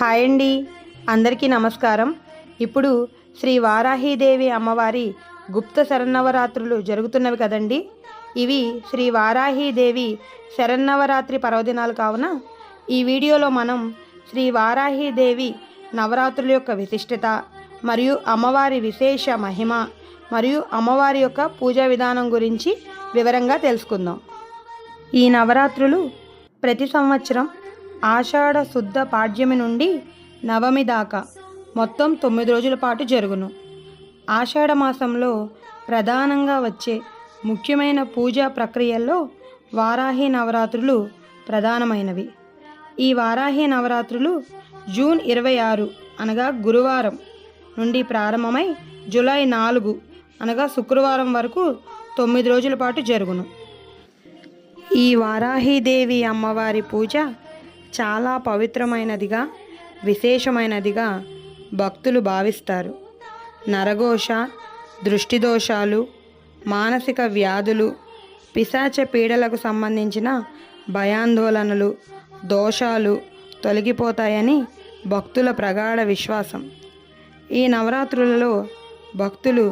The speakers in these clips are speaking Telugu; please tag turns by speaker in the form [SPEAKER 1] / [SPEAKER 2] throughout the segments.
[SPEAKER 1] హాయ్ అండి, అందరికీ నమస్కారం. ఇప్పుడు శ్రీ వారాహీదేవి అమ్మవారి గుప్త శరన్నవరాత్రులు జరుగుతున్నవి కదండి. ఇవి శ్రీ వారాహీదేవి శరన్నవరాత్రి పర్వదినాలు కావున ఈ వీడియోలో మనం శ్రీ వారాహీదేవి నవరాత్రుల యొక్క విశిష్టత మరియు అమ్మవారి విశేష మహిమ మరియు అమ్మవారి యొక్క పూజా విధానం గురించి వివరంగా తెలుసుకుందాం. ఈ నవరాత్రులు ప్రతి సంవత్సరం ఆషాఢ శుద్ధ పాడ్యమి నుండి నవమి దాకా మొత్తం 9 రోజుల పాటు జరుగును. ఆషాఢ మాసంలో ప్రధానంగా వచ్చే ముఖ్యమైన పూజా ప్రక్రియల్లో వారాహి నవరాత్రులు ప్రధానమైనవి. ఈ వారాహి నవరాత్రులు జూన్ 26 అనగా గురువారం నుండి ప్రారంభమై జూలై 4 అనగా శుక్రవారం వరకు 9 రోజుల పాటు జరుగును. ఈ వారాహీదేవి అమ్మవారి పూజ చాలా పవిత్రమైనదిగా, విశేషమైనదిగా భక్తులు భావిస్తారు. నరఘోష, దృష్టి దోషాలు, మానసిక వ్యాధులు, పిశాచ పీడలకు సంబంధించిన భయాందోళనలు, దోషాలు తొలగిపోతాయని భక్తుల ప్రగాఢ విశ్వాసం. ఈ నవరాత్రులలో భక్తులు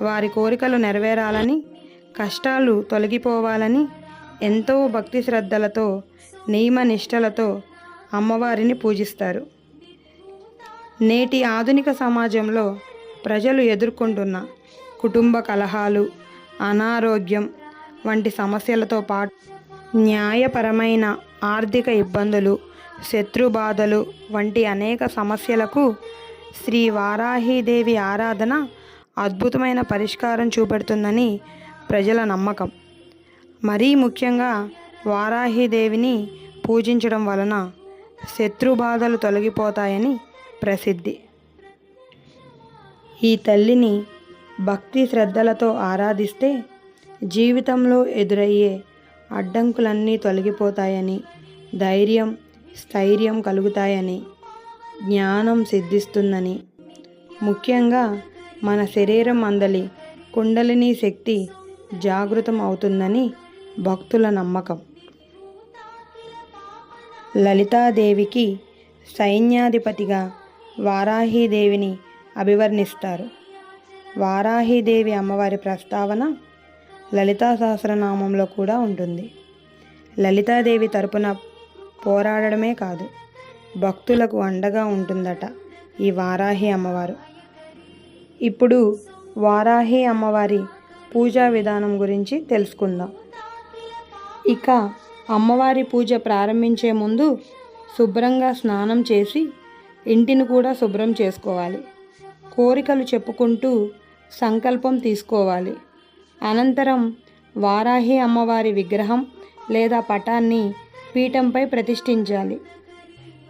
[SPEAKER 1] వారి కోరికలు నెరవేరాలని, కష్టాలు తొలగిపోవాలని ఎంతో భక్తి శ్రద్ధలతో, నియమ నిష్టలతో అమ్మవారిని పూజిస్తారు. నేటి ఆధునిక సమాజంలో ప్రజలు ఎదుర్కొంటున్న కుటుంబ కలహాలు, అనారోగ్యం వంటి సమస్యలతో పాటు న్యాయపరమైన ఆర్థిక ఇబ్బందులు, శత్రుబాధలు వంటి అనేక సమస్యలకు శ్రీ వారాహీదేవి ఆరాధన అద్భుతమైన పరిష్కారం చూపెడుతుందని ప్రజల నమ్మకం. మరీ ముఖ్యంగా వారాహీదేవిని పూజించడం వలన శత్రుబాధలు తొలగిపోతాయని ప్రసిద్ధి. ఈ తల్లిని భక్తి శ్రద్ధలతో ఆరాధిస్తే జీవితంలో ఎదురయ్యే అడ్డంకులన్నీ తొలగిపోతాయని, ధైర్యం, స్థైర్యం కలుగుతాయని, జ్ఞానం సిద్ధిస్తుందని, ముఖ్యంగా మన శరీరం అందలి కుండలిని శక్తి జాగృతం అవుతుందని భక్తుల నమ్మకం. లలితాదేవికి సైన్యాధిపతిగా వారాహీదేవిని అభివర్ణిస్తారు. వారాహీదేవి అమ్మవారి ప్రస్తావన లలితా సహస్రనామంలో కూడా ఉంటుంది. లలితాదేవి తరపున పోరాడమే కాదు, భక్తులకు అండగా ఉంటుందట ఈ వారాహి అమ్మవారు. ఇప్పుడు వారాహి అమ్మవారి పూజా విధానం గురించి తెలుసుకుందాం. ఇక అమ్మవారి పూజ ప్రారంభించే ముందు శుభ్రంగా స్నానం చేసి ఇంటిని కూడా శుభ్రం చేసుకోవాలి. కోరికలు చెప్పుకుంటూ సంకల్పం తీసుకోవాలి. అనంతరం వారాహి అమ్మవారి విగ్రహం లేదా పటాన్ని పీఠంపై ప్రతిష్ఠించాలి.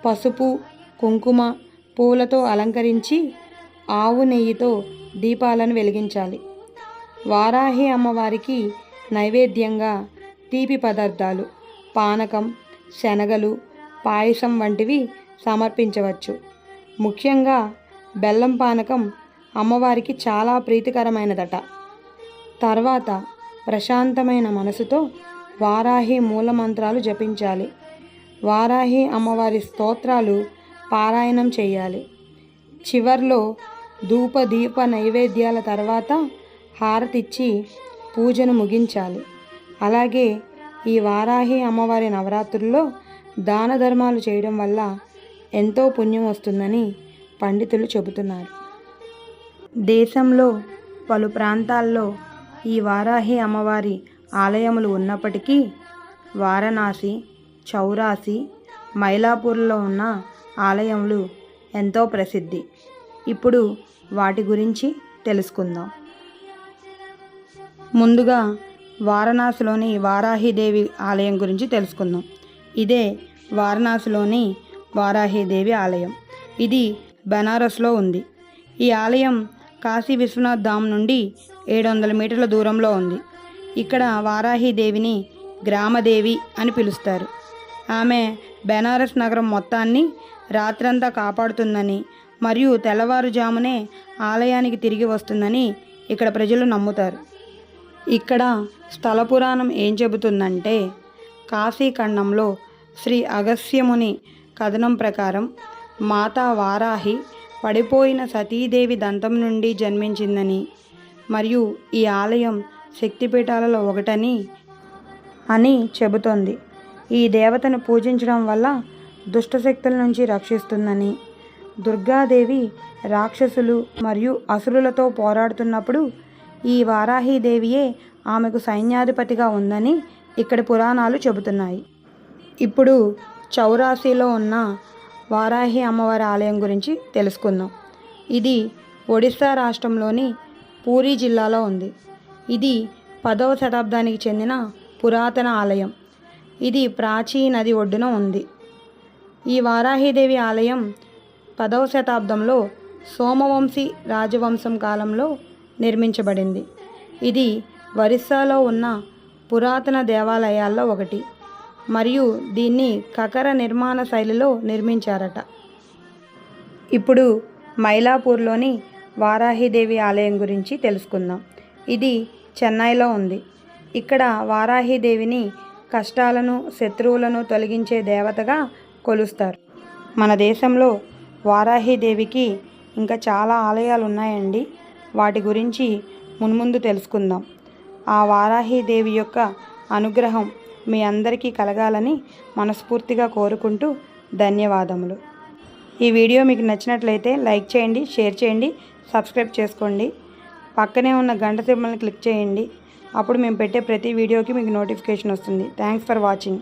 [SPEAKER 1] పసుపు, కుంకుమ, పూలతో అలంకరించి ఆవు నెయ్యితో దీపాలను వెలిగించాలి. వారాహి అమ్మవారికి నైవేద్యంగా తీపి పదార్థాలు, పానకం, శనగలు, పాయసం వంటివి సమర్పించవచ్చు. ముఖ్యంగా బెల్లం పానకం అమ్మవారికి చాలా ప్రీతికరమైనదట. తర్వాత ప్రశాంతమైన మనసుతో వారాహి మూలమంత్రాలు జపించాలి. వారాహి అమ్మవారి స్తోత్రాలు పారాయణం చేయాలి. చివర్లో ధూప దీప నైవేద్యాల తర్వాత హారతిచ్చి పూజను ముగించాలి. అలాగే ఈ వారాహి అమ్మవారి నవరాత్రుల్లో దాన ధర్మాలు చేయడం వల్ల ఎంతో పుణ్యం వస్తుందని పండితులు చెబుతున్నారు. దేశంలో పలు ప్రాంతాల్లో ఈ వారాహి అమ్మవారి ఆలయములు ఉన్నప్పటికీ వారణాసి, చౌరాసి, మైలాపూర్లో ఉన్న ఆలయములు ఎంతో ప్రసిద్ధి. ఇప్పుడు వాటి గురించి తెలుసుకుందాం. ముందుగా వారణాసిలోని వారాహీదేవి ఆలయం గురించి తెలుసుకుందాం. ఇదే వారణాసిలోని వారాహీదేవి ఆలయం. ఇది బనారస్లో ఉంది. ఈ ఆలయం కాశీ విశ్వనాథ్ ధామ్ నుండి 700 మీటర్ల దూరంలో ఉంది. ఇక్కడ వారాహీదేవిని గ్రామదేవి అని పిలుస్తారు. ఆమె బెనారస్ నగరం మొత్తాన్ని రాత్రంతా కాపాడుతుందని మరియు తెల్లవారుజామునే ఆలయానికి తిరిగి వస్తుందని ఇక్కడ ప్రజలు నమ్ముతారు. ఇక్కడ స్థల పురాణం ఏం చెబుతుందంటే, కాశీఖండంలో శ్రీ అగస్త్యముని కథనం ప్రకారం మాతా వారాహి పడిపోయిన సతీదేవి దంతం నుండి జన్మించిందని మరియు ఈ ఆలయం శక్తిపీఠాలలో ఒకటని చెబుతోంది. ఈ దేవతను పూజించడం వల్ల దుష్టశక్తుల నుంచి రక్షిస్తుందని, దుర్గాదేవి రాక్షసులు మరియు అసురులతో పోరాడుతున్నప్పుడు ఈ వారాహీదేవియే ఆమెకు సైన్యాధిపతిగా ఉందని ఇక్కడి పురాణాలు చెబుతున్నాయి. ఇప్పుడు చౌరాసీలో ఉన్న వారాహి అమ్మవారి ఆలయం గురించి తెలుసుకుందాం. ఇది ఒడిశా రాష్ట్రంలోని పూరీ జిల్లాలో ఉంది. ఇది 10వ శతాబ్దానికి చెందిన పురాతన ఆలయం. ఇది ప్రాచీ నది ఒడ్డున ఉంది. ఈ వారాహీదేవి ఆలయం 10వ శతాబ్దంలో సోమవంశీ రాజవంశం కాలంలో నిర్మించబడింది. ఇది ఒరిస్సాలో ఉన్న పురాతన దేవాలయాల్లో ఒకటి మరియు దీన్ని కకర నిర్మాణ శైలిలో నిర్మించారట. ఇప్పుడు మైలాపూర్లోని వారాహీదేవి ఆలయం గురించి తెలుసుకుందాం. ఇది చెన్నైలో ఉంది. ఇక్కడ వారాహీదేవిని కష్టాలను శత్రువులను తొలగించే దేవతగా కొలుస్తారు. మన దేశంలో వారాహీదేవికి ఇంకా చాలా ఆలయాలు ఉన్నాయండి. వాటి గురించి మున్ముందు తెలుసుకుందాం. ఆ వారాహీదేవి యొక్క అనుగ్రహం మీ అందరికీ కలగాలని మనస్ఫూర్తిగా కోరుకుంటూ ధన్యవాదములు. ఈ వీడియో మీకు నచ్చినట్లయితే లైక్ చేయండి, షేర్ చేయండి, సబ్స్క్రైబ్ చేసుకోండి. పక్కనే ఉన్న గంట సింబల్ని క్లిక్ చేయండి. అప్పుడు మేము పెట్టే ప్రతి వీడియోకి మీకు నోటిఫికేషన్ వస్తుంది. Thanks for watching.